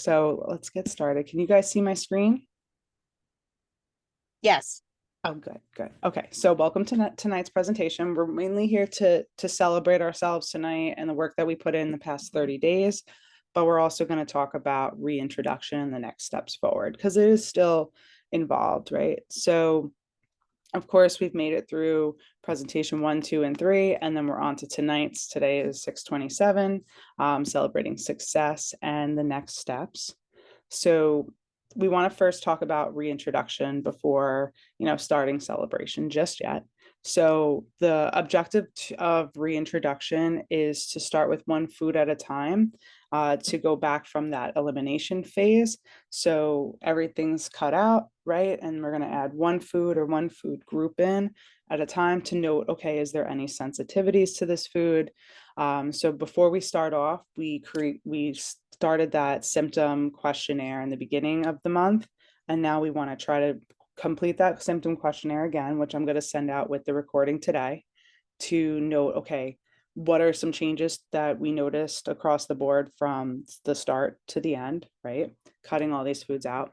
So let's get started. Can you guys see my screen? Yes. Oh, good, good. Okay, so welcome to tonight's presentation. We're mainly here to celebrate ourselves tonight and the work that we put in the past 30 days, but we're also going to talk about reintroduction and the next steps forward because it is still involved, right? So of course, we've made it through presentation 1, 2, and 3, and then we're on to tonight's. Today is 627, celebrating success and the next steps. So we want to first talk about reintroduction before, starting celebration just yet. So the objective of reintroduction is to start with one food at a time, to go back from that elimination phase. So everything's cut out, right? And we're going to add one food or one food group in at a time to note, okay, is there any sensitivities to this food? So before we start off, we started that symptom questionnaire in the beginning of the month, and now we want to try to complete that symptom questionnaire again, which I'm going to send out with the recording today to note, okay, what are some changes that we noticed across the board from the start to the end, right? Cutting all these foods out.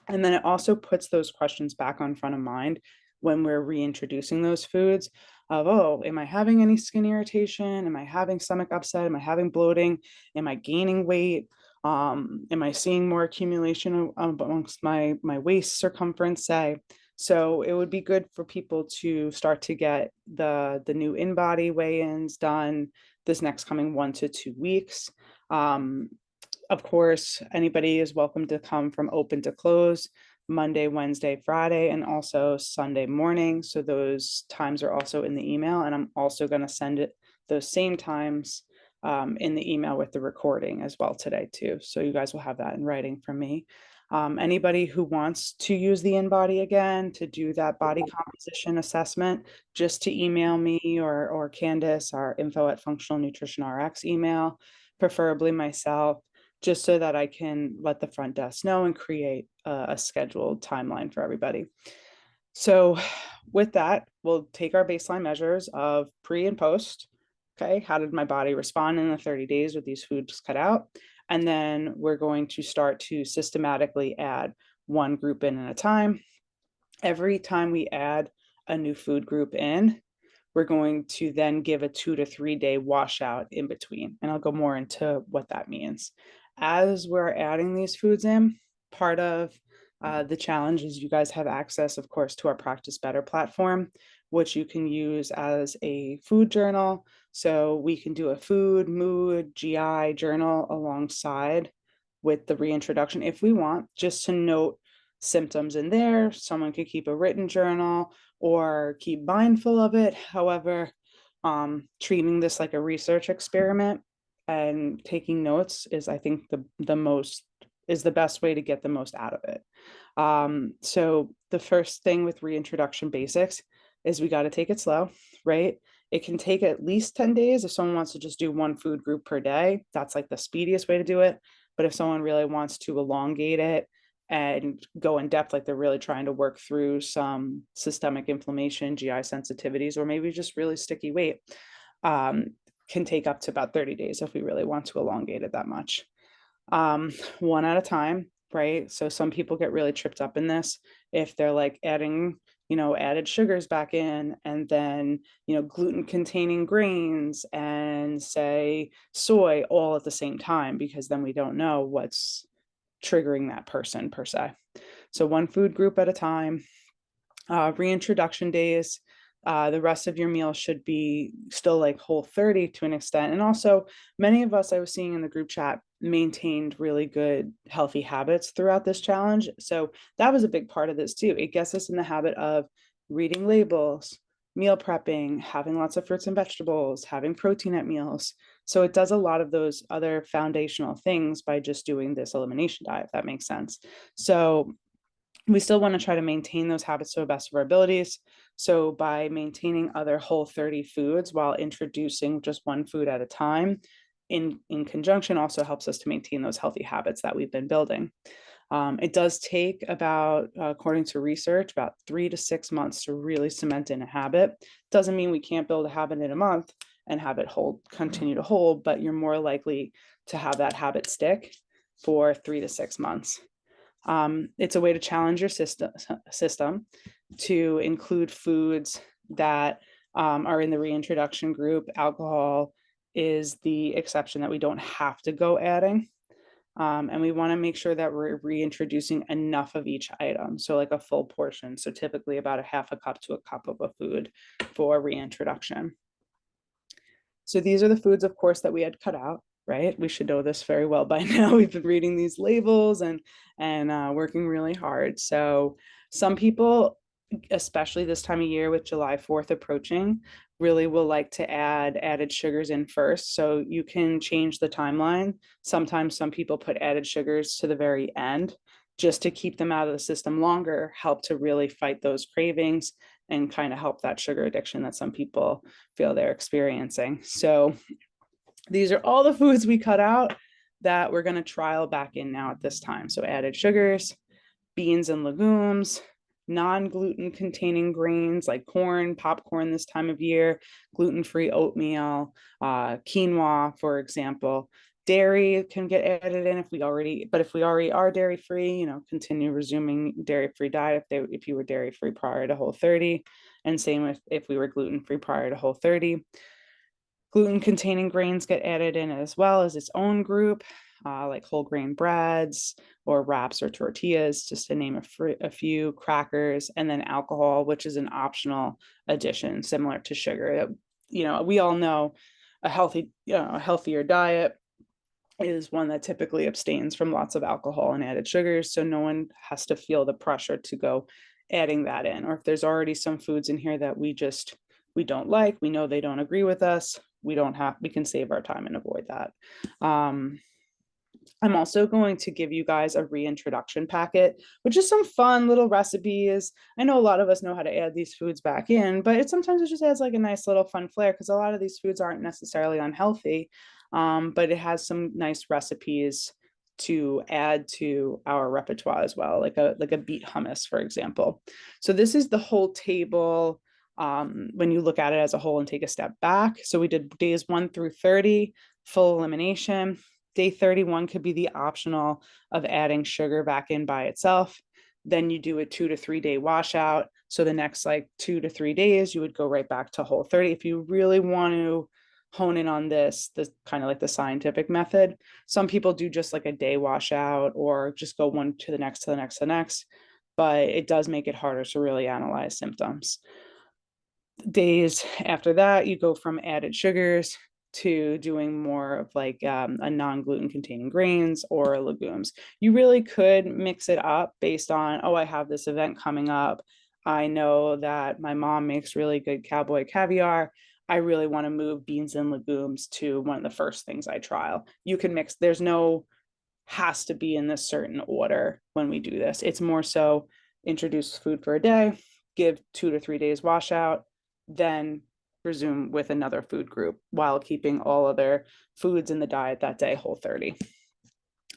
And then it also puts those questions back on front of mind when we're reintroducing those foods of, oh, am I having any skin irritation? Am I having stomach upset? Am I having bloating? Am I gaining weight? Am I seeing more accumulation amongst my waist circumference, say? So it would be good for people to start to get the new InBody weigh-ins done this next coming 1 to 2 weeks. Of course, anybody is welcome to come from open to close Monday, Wednesday, Friday, and also Sunday morning. So those times are also in the email, and I'm also going to send it those same times in the email with the recording as well today too. So you guys will have that in writing from me. Anybody who wants to use the InBody again to do that body composition assessment, just to email me or Candace, our info at Functional Nutrition RX email, preferably myself, just so that I can let the front desk know and create a scheduled timeline for everybody. So with that, we'll take our baseline measures of pre and post. Okay, how did my body respond in the 30 days with these foods cut out? And then we're going to start to systematically add one group in at a time. Every time we add a new food group in, we're going to then give a 2 to 3 day washout in between. And I'll go more into what that means. As we're adding these foods in, part of the challenge is you guys have access, of course, to our Practice Better platform, which you can use as a food journal. So we can do a food, mood, GI journal alongside with the reintroduction if we want, just to note symptoms in there. Someone could keep a written journal or keep mindful of it. However, treating this like a research experiment and taking notes is, I think, the best way to get the most out of it. So the first thing with reintroduction basics is we got to take it slow, right? It can take at least 10 days if someone wants to just do one food group per day. That's like the speediest way to do it. But if someone really wants to elongate it and go in depth, like they're really trying to work through some systemic inflammation, GI sensitivities, or maybe just really sticky weight, can take up to about 30 days if we really want to elongate it that much. One at a time, right? So some people get really tripped up in this if they're like adding, added sugars back in, and then, gluten containing grains and say soy all at the same time, because then we don't know what's triggering that person per se. So one food group at a time. Reintroduction days, the rest of your meal should be still like Whole30 to an extent. And also, many of us I was seeing in the group chat maintained really good, healthy habits throughout this challenge. So that was a big part of this too. It gets us in the habit of reading labels, meal prepping, having lots of fruits and vegetables, having protein at meals. So it does a lot of those other foundational things by just doing this elimination diet, if that makes sense. So we still want to try to maintain those habits to the best of our abilities. So by maintaining other Whole30 foods while introducing just one food at a time in conjunction also helps us to maintain those healthy habits that we've been building. It does take about, according to research, about 3 to 6 months to really cement in a habit. Doesn't mean we can't build a habit in a month and have it continue to hold, but you're more likely to have that habit stick for 3 to 6 months. It's a way to challenge your system to include foods that are in the reintroduction group. Alcohol is the exception that we don't have to go adding. And we want to make sure that we're reintroducing enough of each item. So like a full portion. So typically about a half a cup to a cup of a food for reintroduction. So these are the foods, of course, that we had cut out, right? We should know this very well by now. We've been reading these labels and working really hard. So some people, especially this time of year with July 4th approaching, really will like to add added sugars in first. So you can change the timeline. Sometimes some people put added sugars to the very end just to keep them out of the system longer, help to really fight those cravings and kind of help that sugar addiction that some people feel they're experiencing. So these are all the foods we cut out that we're going to trial back in now at this time. So added sugars, beans and legumes, non-gluten containing grains like corn, popcorn this time of year, gluten-free oatmeal, quinoa, for example. Dairy can get added in if we already are dairy-free, continue resuming dairy-free diet if you were dairy-free prior to Whole30, and same with if we were gluten-free prior to Whole30. Gluten containing grains get added in as well as its own group, like whole grain breads or wraps or tortillas, just to name a few, crackers, and then alcohol, which is an optional addition, similar to sugar. We all know a healthier diet is one that typically abstains from lots of alcohol and added sugars. So no one has to feel the pressure to go adding that in. Or if there's already some foods in here that we don't like, we know they don't agree with us, we can save our time and avoid that. I'm also going to give you guys a reintroduction packet, which is some fun little recipes. I know a lot of us know how to add these foods back in, but sometimes it just adds like a nice little fun flair because a lot of these foods aren't necessarily unhealthy, but it has some nice recipes to add to our repertoire as well, like a beet hummus, for example. So this is the whole table when you look at it as a whole and take a step back. So we did days 1 through 30, full elimination. Day 31 could be the optional of adding sugar back in by itself. Then you do a 2 to 3 day washout. So the next 2 to 3 days, you would go right back to Whole30. If you really want to hone in on this kind of like the scientific method, some people do just like a day washout or just go one to the next, to the next, to the next, but it does make it harder to really analyze symptoms. Days after that, you go from added sugars to doing more of like a non-gluten containing grains or legumes. You really could mix it up based on, I have this event coming up. I know that my mom makes really good cowboy caviar. I really want to move beans and legumes to one of the first things I trial. You can mix, there's no has to be in this certain order when we do this. It's more so introduce food for a day, give 2 to 3 days washout, then resume with another food group while keeping all other foods in the diet that day Whole30.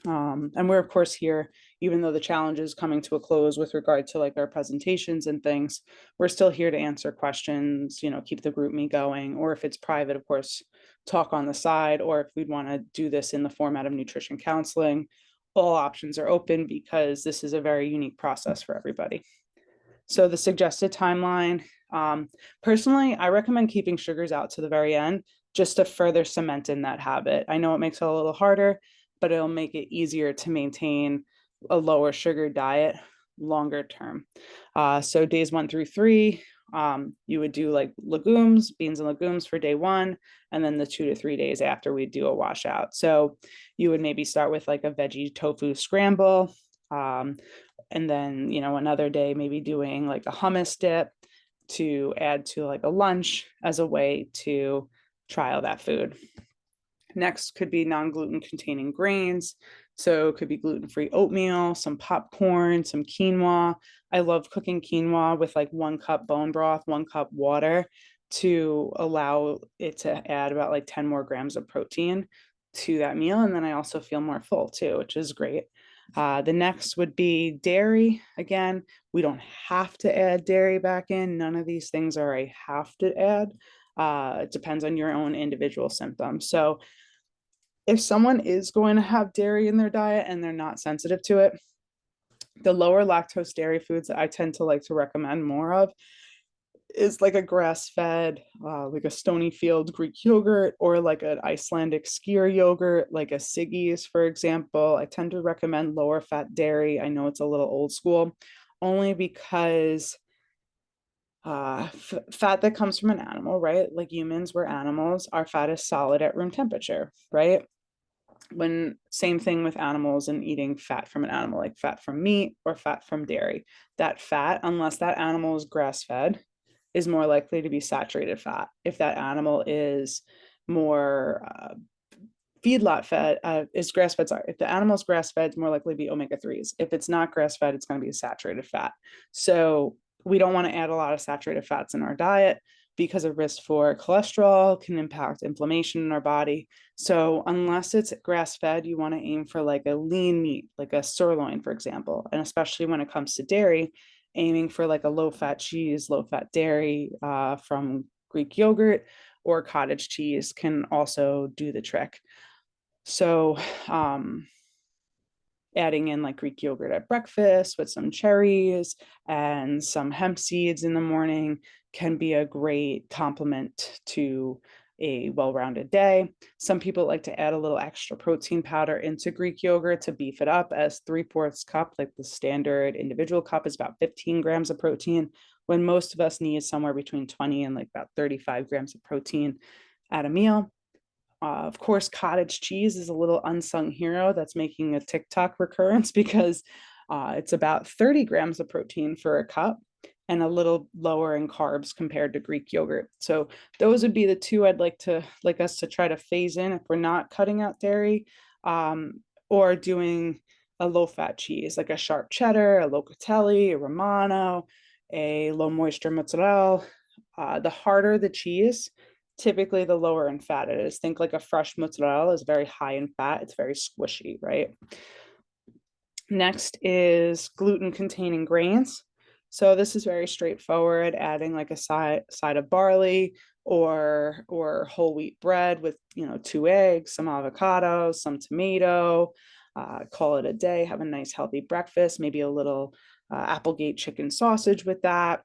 And we're of course here, even though the challenge is coming to a close with regard to like our presentations and things, we're still here to answer questions, keep the group me going, or if it's private, of course, talk on the side, or if we'd want to do this in the format of nutrition counseling, all options are open because this is a very unique process for everybody. So the suggested timeline, personally, I recommend keeping sugars out to the very end just to further cement in that habit. I know it makes it a little harder, but it'll make it easier to maintain a lower sugar diet longer term. So days 1 through 3, you would do like legumes, beans and legumes for day 1, and then the 2 to 3 days after we do a washout. So you would maybe start with like a veggie tofu scramble, and then another day maybe doing like a hummus dip to add to like a lunch as a way to trial that food. Next could be non-gluten containing grains. So it could be gluten-free oatmeal, some popcorn, some quinoa. I love cooking quinoa with like 1 cup bone broth, 1 cup water to allow it to add about like 10 more grams of protein to that meal. And then I also feel more full too, which is great. The next would be dairy. Again, we don't have to add dairy back in. None of these things are a have to add. It depends on your own individual symptoms. So if someone is going to have dairy in their diet and they're not sensitive to it, the lower lactose dairy foods that I tend to like to recommend more of is like a grass-fed, like a Stonyfield Greek yogurt, or like an Icelandic skyr yogurt, like a Siggy's, for example. I tend to recommend lower fat dairy. I know it's a little old school, only because fat that comes from an animal, right? Like humans, we're animals. Our fat is solid at room temperature, right? When same thing with animals and eating fat from an animal, like fat from meat or fat from dairy. That fat, unless that animal is grass fed, is more likely to be saturated fat. If that animal is more feedlot fed, is grass fed, sorry, if the animal's grass fed, it's more likely to be omega-3s. If it's not grass fed, it's going to be a saturated fat. So we don't want to add a lot of saturated fats in our diet because of risk for cholesterol, can impact inflammation in our body. So unless it's grass fed, you want to aim for like a lean meat, like a sirloin, for example. And especially when it comes to dairy, aiming for like a low fat cheese, low fat dairy from Greek yogurt or cottage cheese can also do the trick. So adding in like Greek yogurt at breakfast with some cherries and some hemp seeds in the morning can be a great complement to a well-rounded day. Some people like to add a little extra protein powder into Greek yogurt to beef it up, as 3/4 cup, like the standard individual cup is about 15 grams of protein, when most of us need somewhere between 20 and like about 35 grams of protein at a meal. Of course, cottage cheese is a little unsung hero that's making a TikTok recurrence because it's about 30 grams of protein for a cup and a little lower in carbs compared to Greek yogurt. So those would be the two I'd like us to try to phase in if we're not cutting out dairy, or doing a low fat cheese like a sharp cheddar, a locatelli, a romano, a low moisture mozzarella. The harder the cheese, typically the lower in fat it is. Think like a fresh mozzarella is very high in fat. It's very squishy, right? Next is gluten containing grains. So this is very straightforward, adding like a side of barley or whole wheat bread with 2 eggs, some avocado, some tomato, call it a day, have a nice healthy breakfast, maybe a little Applegate chicken sausage with that.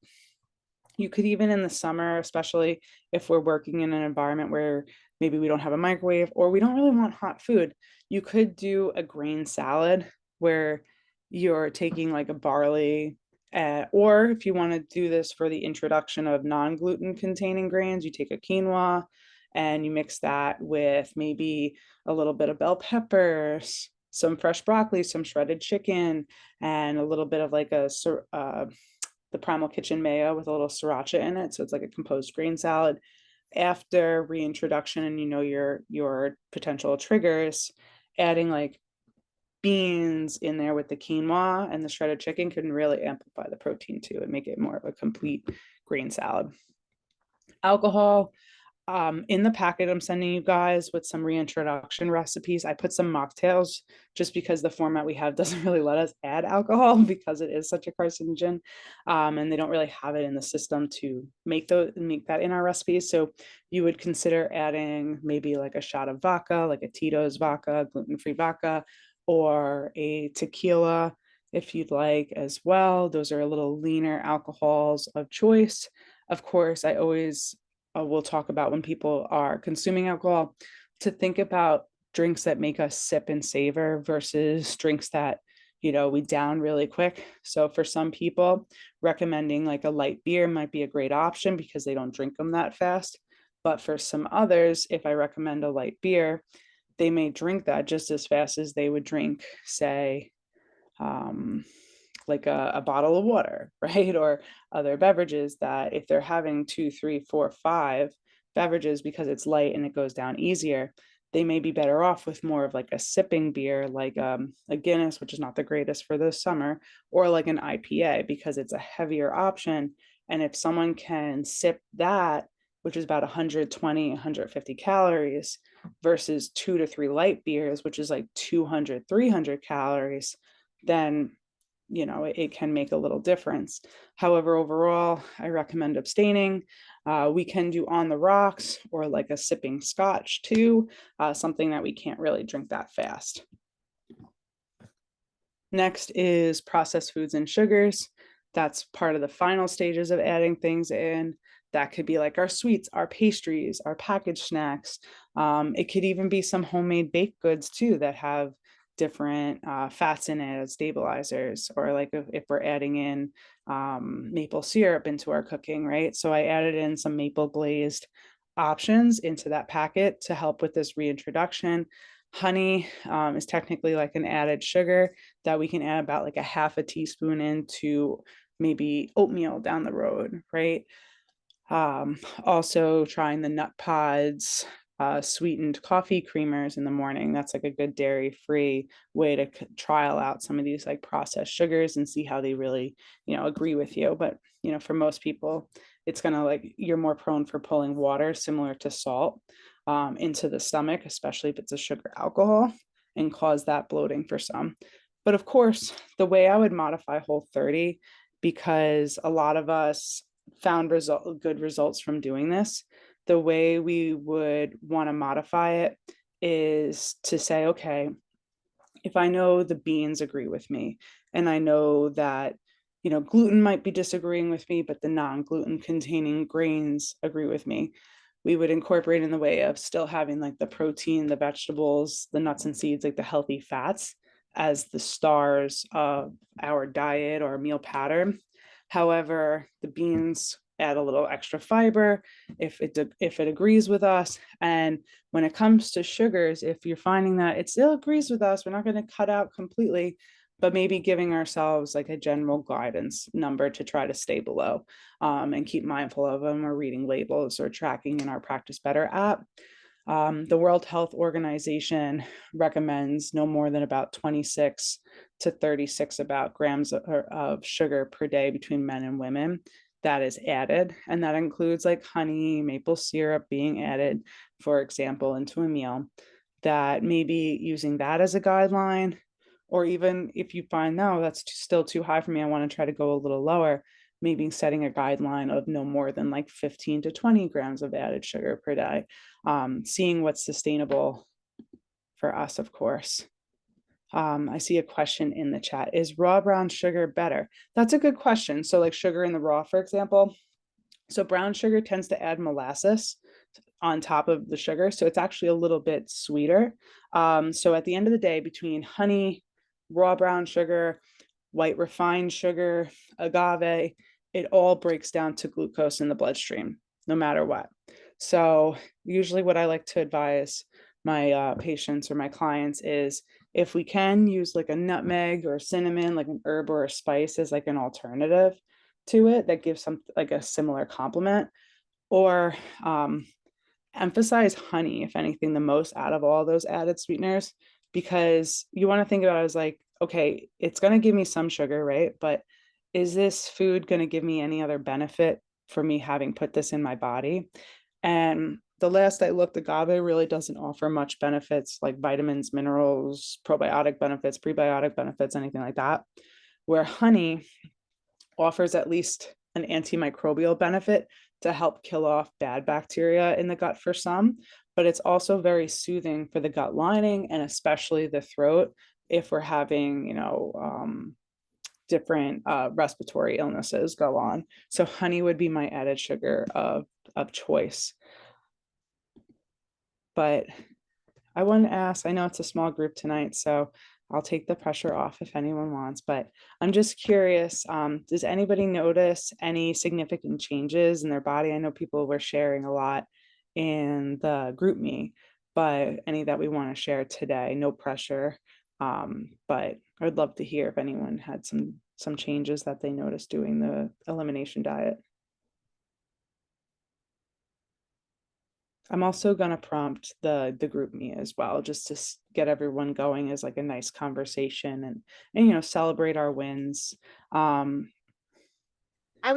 You could even in the summer, especially if we're working in an environment where maybe we don't have a microwave or we don't really want hot food, you could do a grain salad where you're taking like a barley, or if you want to do this for the introduction of non-gluten containing grains, you take a quinoa and you mix that with maybe a little bit of bell peppers, some fresh broccoli, some shredded chicken, and a little bit of like the Primal Kitchen mayo with a little sriracha in it. So it's like a composed grain salad. After reintroduction and your potential triggers, adding like beans in there with the quinoa and the shredded chicken can really amplify the protein too and make it more of a complete grain salad. Alcohol, in the packet I'm sending you guys with some reintroduction recipes, I put some mocktails just because the format we have doesn't really let us add alcohol because it is such a carcinogen, and they don't really have it in the system to make that in our recipes. So you would consider adding maybe like a shot of vodka, like a Tito's vodka, gluten-free vodka, or a tequila if you'd like as well. Those are a little leaner alcohols of choice. Of course, I always we'll talk about when people are consuming alcohol, to think about drinks that make us sip and savor versus drinks that we down really quick. So for some people, recommending like a light beer might be a great option because they don't drink them that fast. But for some others, if I recommend a light beer, they may drink that just as fast as they would drink, say, like a bottle of water, right? Or other beverages that if they're having 2, 3, 4, 5 beverages because it's light and it goes down easier, they may be better off with more of like a sipping beer, like a Guinness, which is not the greatest for this summer, or like an IPA because it's a heavier option. And if someone can sip that, which is about 120, 150 calories, versus 2 to 3 light beers, which is like 200, 300 calories, then it can make a little difference. However, overall, I recommend abstaining. We can do on the rocks or like a sipping scotch too, something that we can't really drink that fast. Next is processed foods and sugars. That's part of the final stages of adding things in. That could be like our sweets, our pastries, our packaged snacks. It could even be some homemade baked goods too that have different fats in it as stabilizers, or like if we're adding in maple syrup into our cooking, right? So I added in some maple glazed options into that packet to help with this reintroduction. Honey is technically like an added sugar that we can add about like a half a teaspoon into maybe oatmeal down the road, right? Also trying the nut pods, sweetened coffee creamers in the morning. That's like a good dairy-free way to trial out some of these like processed sugars and see how they really, agree with you. But, for most people, it's gonna like, you're more prone for pulling water similar to salt into the stomach, especially if it's a sugar alcohol, and cause that bloating for some. But of course, the way I would modify Whole30, because a lot of us found good results from doing this, the way we would want to modify it is to say, okay, if I know the beans agree with me, and I know that, gluten might be disagreeing with me, but the non-gluten containing grains agree with me, we would incorporate in the way of still having like the protein, the vegetables, the nuts and seeds, like the healthy fats as the stars of our diet or meal pattern. However, the beans add a little extra fiber if it agrees with us. And when it comes to sugars, if you're finding that it still agrees with us, we're not going to cut out completely, but maybe giving ourselves like a general guidance number to try to stay below, and keep mindful of them, or reading labels or tracking in our Practice Better app. The World Health Organization recommends no more than about 26 to 36 about grams of sugar per day between men and women that is added. And that includes like honey, maple syrup being added, for example, into a meal. That maybe using that as a guideline, or even if you find, no, that's still too high for me, I want to try to go a little lower, maybe setting a guideline of no more than like 15 to 20 grams of added sugar per day, seeing what's sustainable for us, of course. I see a question in the chat. Is raw brown sugar better? That's a good question. So like sugar in the raw, for example. So brown sugar tends to add molasses on top of the sugar. So it's actually a little bit sweeter. So at the end of the day, between honey, raw brown sugar, white refined sugar, agave, it all breaks down to glucose in the bloodstream, no matter what. So usually what I like to advise my patients or my clients is, if we can, use like a nutmeg or cinnamon, like an herb or a spice as like an alternative to it that gives some like a similar complement, or emphasize honey, if anything, the most out of all those added sweeteners, because you want to think about it as like, okay, it's going to give me some sugar, right? But is this food going to give me any other benefit for me having put this in my body? And the last I looked, agave really doesn't offer much benefits like vitamins, minerals, probiotic benefits, prebiotic benefits, anything like that. Where honey offers at least an antimicrobial benefit to help kill off bad bacteria in the gut for some, but it's also very soothing for the gut lining and especially the throat if we're having, different respiratory illnesses go on. So honey would be my added sugar of choice. But I want to ask, I know it's a small group tonight, so I'll take the pressure off if anyone wants, but I'm just curious, does anybody notice any significant changes in their body? I know people were sharing a lot in the GroupMe, but any that we want to share today, no pressure. But I'd love to hear if anyone had some changes that they noticed doing the elimination diet. I'm also gonna prompt the GroupMe as well, just to get everyone going as like a nice conversation, and celebrate our wins. Um, I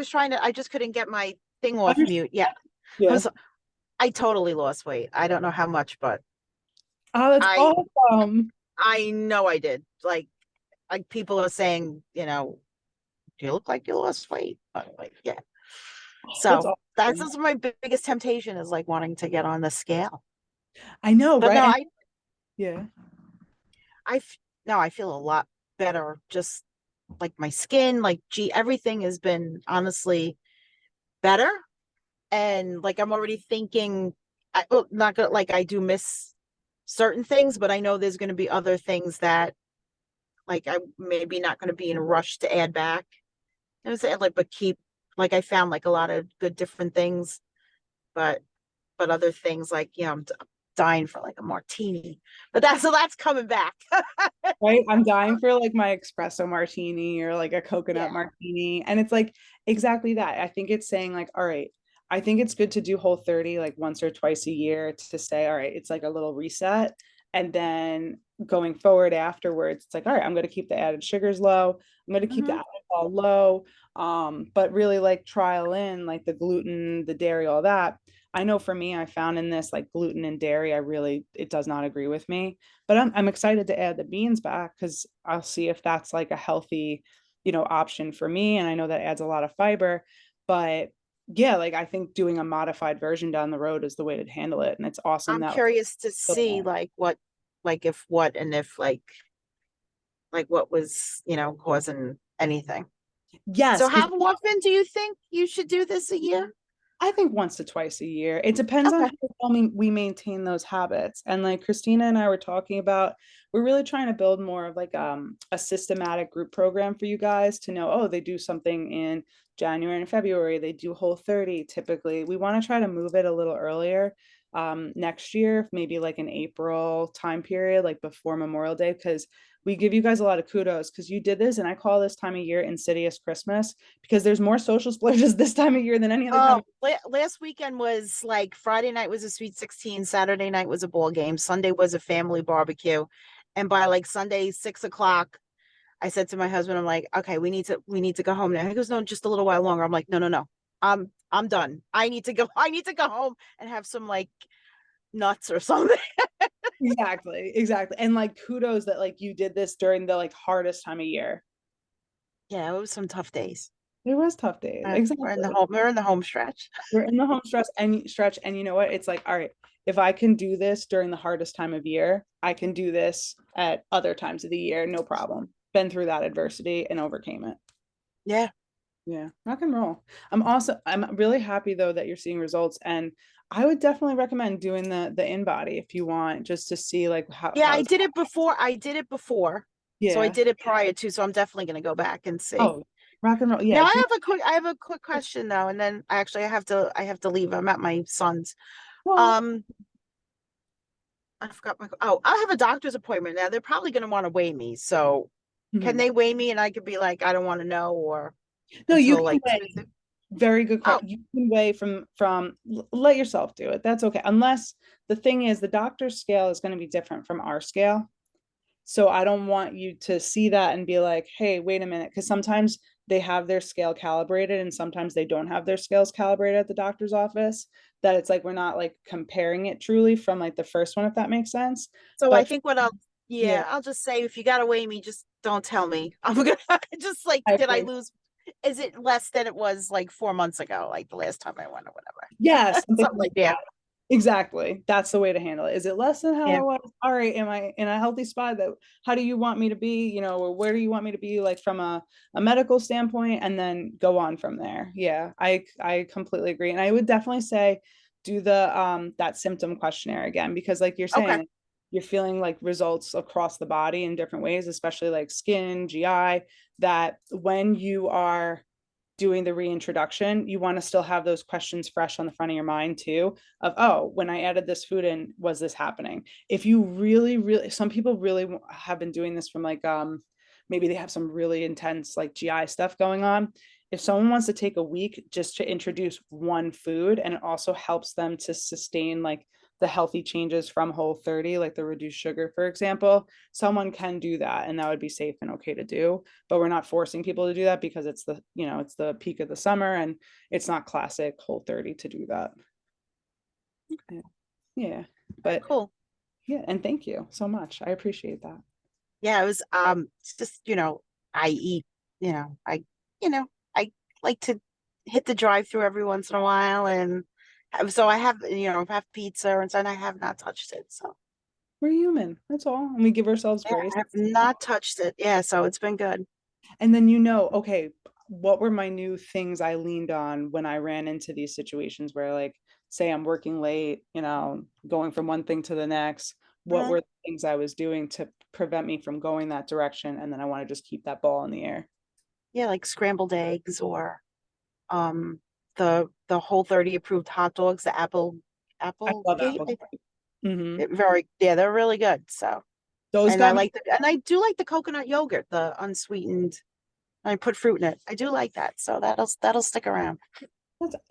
just couldn't get my thing off Under- mute. Yeah. yeah. I totally lost weight. I don't know how much, but Oh, that's I awesome. I know I did. Like like people are saying, you look like you lost weight. I'm like, yeah. That's So that's awesome. just my biggest temptation is like wanting to get on the scale. I know, But right? no, And yeah. I, f- no, I feel a lot better. Just like my skin, like, gee, everything has been honestly better. And like, I'm already thinking, well, not gonna, like, I do miss certain things, but I know there's going to be other things that like I maybe not going to be in a rush to add back. I was saying like, but keep, like, I found like a lot of good different things, but other things like, I'm dying for like a martini, but that's coming back. Right? I'm dying for like my espresso martini or like a coconut Yeah. martini. And it's like exactly that. I think it's saying like, all right, I think it's good to do Whole 30 like once or twice a year to say, all right, it's like a little reset. And then going forward afterwards, it's like, all right, I'm going to keep the added sugars low. I'm going to keep the Hmm. alcohol low. But really like trial in like the gluten, the dairy, all that. I know for me, I found in this like gluten and dairy, it does not agree with me, but I'm excited to add the beans back because I'll see if that's like a healthy, option for me. And I know that adds a lot of fiber, but yeah, like I think doing a modified version down the road is the way to handle it. And it's awesome I'm that curious to see like what, like if what, and if like what was, causing anything. So yes, how because often do you think you should do this a year? I think once to twice a year. It depends on Okay. how well we maintain those habits. And like Christina and I were talking about, we're really trying to build more of like a systematic group program for you guys to know, oh, they do something in January and February, they do Whole 30 typically. We want to try to move it a little earlier next year, maybe like an April time period, like before Memorial Day, because we give you guys a lot of kudos because you did this, and I call this time of year Insidious Christmas because there's more social splurges this time of year than any other time Oh, of last weekend was like Friday night was a Sweet 16, Saturday night was a ball game, Sunday was a family barbecue. And by like Sunday, 6 o'clock, I said to my husband, I'm like, okay, we need to go home now. He goes, no, just a little while longer. I'm like, no, no, no. I'm done. I need to go, I need to go home and have some like nuts or something. Exactly, exactly. And like kudos that like you did this during the like hardest time of year. Yeah, it was some tough days. There was tough days. Exactly. We're in the home stretch. We're in the home stretch, and you know what? It's like, all right, if I can do this during the hardest time of year, I can do this at other times of the year, no problem. Been through that adversity and overcame it. Yeah. Yeah, rock and roll. I'm really happy though that you're seeing results, and I would definitely recommend doing the in body if you want, just to see like Yeah, how I did it before. I did it before. So I yeah. did it prior to, so I'm definitely gonna go back and see. Oh, rock and roll. Yeah, Now do I have a quick question though, and then I have to leave. I'm at my son's. well. Um, I forgot oh, I have a doctor's appointment now. They're probably gonna want to weigh me. So can Mhm. they weigh me and I could be like, I don't want to know, or No, you until can like weigh. Tuesday? Very good Oh, question. You can weigh let yourself do it. That's okay. Unless the thing is the doctor's scale is going to be different from our scale. So I don't want you to see that and be like, hey, wait a minute. Because sometimes they have their scale calibrated and sometimes they don't have their scales calibrated at the doctor's office. That it's like we're not like comparing it truly from like the first one, if that makes sense. so I But think yeah, I'll just say if you gotta weigh me, just don't tell me. I'm gonna just like, I did I agree. lose? Is it less than it was like 4 months ago, like the last time I went or whatever? Yes, something Something like like that. that. Exactly. That's the way to handle it. Is it less than how Yeah. I was? All right. Am I in a healthy spot that how do you want me to be? Or where do you want me to be like from a medical standpoint and then go on from there. Yeah, I completely agree. And I would definitely say do the that symptom questionnaire again because like you're Okay. saying, you're feeling like results across the body in different ways, especially like skin, GI, that when you are doing the reintroduction, you want to still have those questions fresh on the front of your mind too of, oh, when I added this food in, was this happening? If you really, really, some people really have been doing this from like, maybe they have some really intense like GI stuff going on. If someone wants to take a week just to introduce one food and it also helps them to sustain like the healthy changes from Whole 30, like the reduced sugar, for example, someone can do that and that would be safe and okay to do, but we're not forcing people to do that because it's the peak of the summer and it's not classic Whole 30 to do that. Yeah. Yeah. But Cool. yeah, and thank you so much. I appreciate that. Yeah, it was it's just, I eat, you know, I you know, I like to hit the drive through every once in a while, and so I have, have pizza, and so I have not touched it. So We're human, that's all, and we give ourselves yeah, grace. I have not touched it. Yeah, so it's been good. And then, okay, what were my new things I leaned on when I ran into these situations where, like, say I'm working late, going from one thing to the next. What Mhm. were the things I was doing to prevent me from going that direction? And then I want to just keep that ball in the air. Yeah, like scrambled eggs or um the Whole 30 approved hot dogs, the I apple love gate. apple. Hmm. Yeah, they're really good. So, Those and I got me. like and I do like the coconut yogurt, the unsweetened. I put fruit in it. I do like that. So that'll stick around.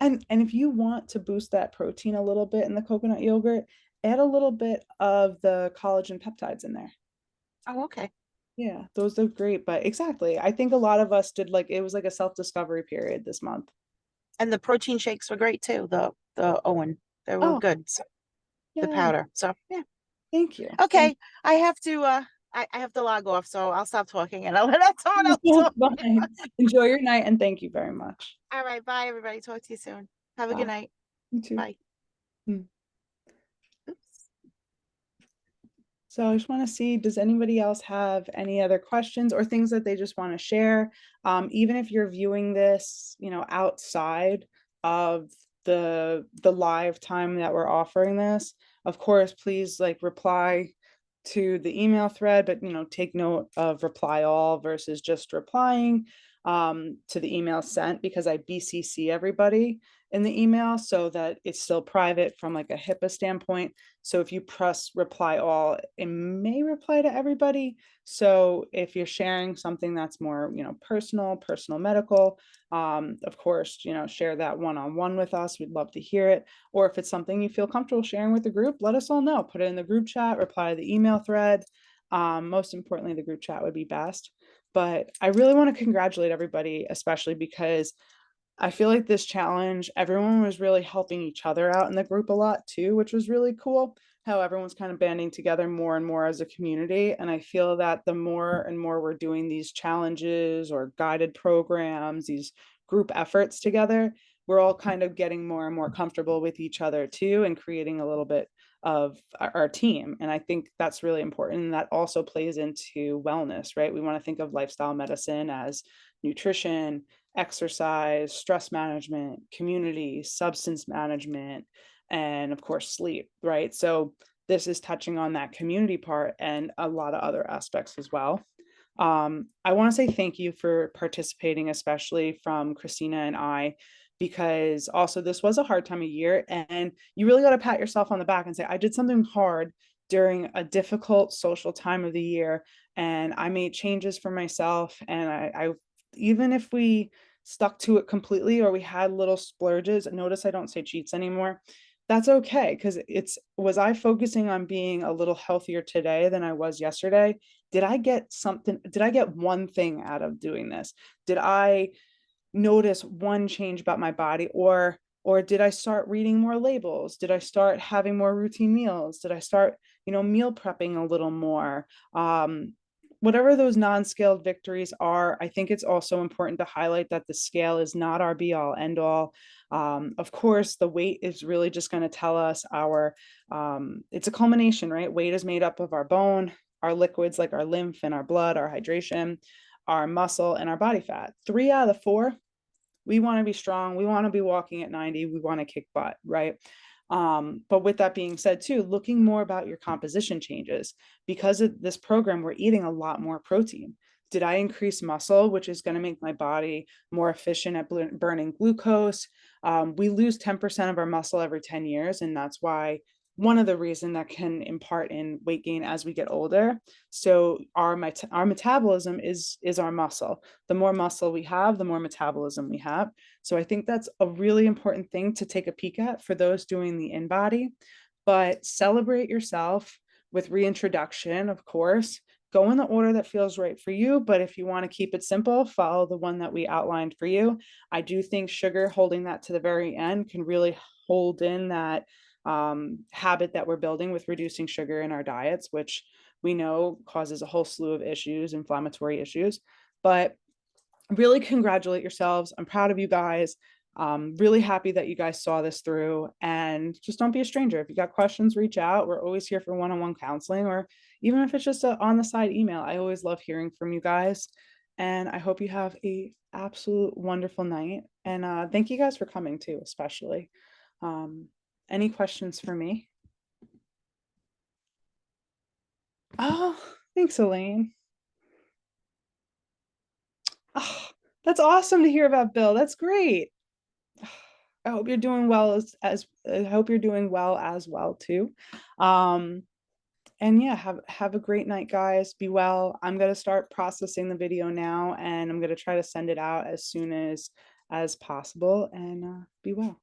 And if you want to boost that protein a little bit in the coconut yogurt, add a little bit of the collagen peptides in there. Oh, okay. Yeah, those are great. But exactly, I think a lot of us did, like, it was like a self-discovery period this month. And the protein shakes were great too. The Owen, they were Oh, good. So, the yeah. powder. So yeah. Thank you. Thank Okay. I have to I have to log off, so I'll stop talking and I'll let someone else you. talk. Bye. Enjoy your night and thank you very much. All right, bye everybody. Talk to you soon. Have a good Bye. night. You too. Bye. Mm. Oops. So I just want to see, does anybody else have any other questions or things that they just want to share? Even if you're viewing this, outside of the live time that we're offering this, of course, please, like, reply to the email thread, but take note of reply all versus just replying to the email sent, because I BCC everybody in the email so that it's still private from, like, a HIPAA standpoint. So if you press reply all, it may reply to everybody. So if you're sharing something that's more, personal medical, of course, share that one-on-one with us. We'd love to hear it. Or if it's something you feel comfortable sharing with the group, let us all know. Put it in the group chat, reply to the email thread. Most importantly, the group chat would be best. But I really want to congratulate everybody, especially because I feel like this challenge, everyone was really helping each other out in the group a lot too, which was really cool. How everyone's kind of banding together more and more as a community. And I feel that the more and more we're doing these challenges or guided programs, these group efforts together, we're all kind of getting more and more comfortable with each other too, and creating a little bit of our team. And I think that's really important. And that also plays into wellness, right? We want to think of lifestyle medicine as nutrition, exercise, stress management, community, substance management, and of course, sleep, right? So this is touching on that community part and a lot of other aspects as well. I want to say thank you for participating, especially from Christina and I, because also this was a hard time of year, and you really got to pat yourself on the back and say, I did something hard during a difficult social time of the year, and I made changes for myself. And I even if we stuck to it completely or we had little splurges, notice I don't say cheats anymore. That's okay, because was I focusing on being a little healthier today than I was yesterday? Did I get something? Did I get one thing out of doing this? Did I notice one change about my body? Or did I start reading more labels? Did I start having more routine meals? Did I start, meal prepping a little more? Whatever those non-scaled victories are, I think it's also important to highlight that the scale is not our be all end all. Of course, the weight is really just going to tell us it's a culmination, right? Weight is made up of our bone, our liquids like our lymph and our blood, our hydration, our muscle, and our body fat. 3 out of the 4, we want to be strong. We want to be walking at 90. We want to kick butt, right? But with that being said, too, looking more about your composition changes. Because of this program, we're eating a lot more protein. Did I increase muscle, which is going to make my body more efficient at burning glucose? We lose 10% of our muscle every 10 years, and that's why one of the reasons that can impart in weight gain as we get older. So our metabolism is our muscle. The more muscle we have, the more metabolism we have. So I think that's a really important thing to take a peek at for those doing the InBody. But celebrate yourself with reintroduction, of course. Go in the order that feels right for you. But if you want to keep it simple, follow the one that we outlined for you. I do think sugar, holding that to the very end, can really hold in that habit that we're building with reducing sugar in our diets, which we know causes a whole slew of issues, inflammatory issues. But really congratulate yourselves. I'm proud of you guys. Really happy that you guys saw this through, and just don't be a stranger. If you got questions, reach out. We're always here for one-on-one counseling, or even if it's just a on the side email. I always love hearing from you guys, and I hope you have a absolute wonderful night. And thank you guys for coming too, especially. Um, any questions for me? Oh, thanks, Elaine. Oh, that's awesome to hear about, Bill. That's great. I hope you're doing well as I hope you're doing well as well too. Um, and yeah, have a great night, guys. Be well. I'm gonna start processing the video now, and I'm gonna try to send it out as soon as possible. And be well.